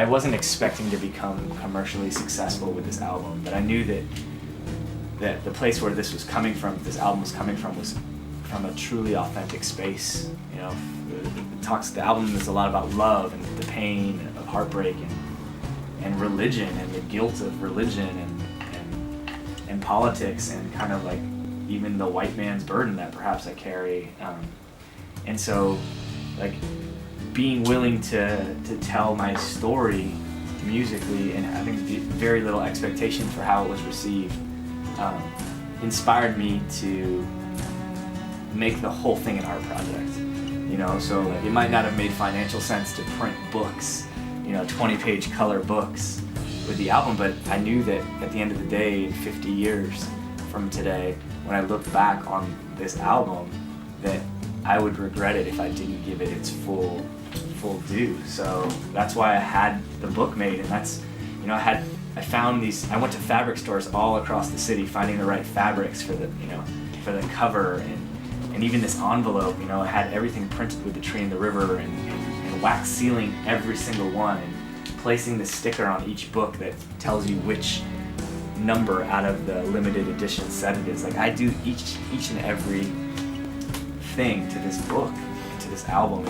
I wasn't expecting to become commercially successful with this album, but I knew that the place where this album was coming from was from a truly authentic space. You know, the album is a lot about love and the pain of heartbreak and religion and the guilt of religion and politics and kind of like even the white man's burden that perhaps I carry. And so, like, being willing to tell my story musically and having very little expectation for how it was received inspired me to make the whole thing an art project. You know, so like, it might not have made financial sense to print books, 20-page color books with the album, but I knew that at the end of the day, in 50 years from today, when I look back on this album, that I would regret it if I didn't give it its full due. So that's why I had the book made, and that's, I found these, I went to fabric stores all across the city finding the right fabrics for the cover, and even this envelope, it had everything printed with the tree and the river, and wax sealing every single one, and placing the sticker on each book that tells you which number out of the limited edition set it is. Like, I do each and every thing to this book, to this album.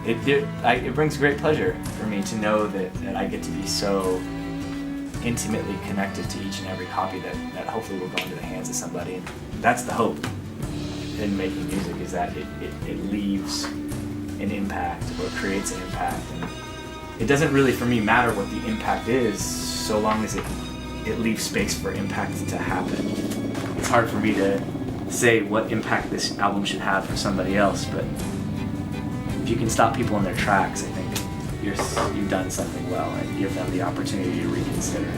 It brings great pleasure for me to know that I get to be so intimately connected to each and every copy that hopefully will go into the hands of somebody. And that's the hope in making music, is that it leaves an impact or creates an impact. And it doesn't really, for me, matter what the impact is, so long as it leaves space for impact to happen. It's hard for me to say what impact this album should have for somebody else, but if you can stop people in their tracks, I think you've done something well and give them the opportunity to reconsider.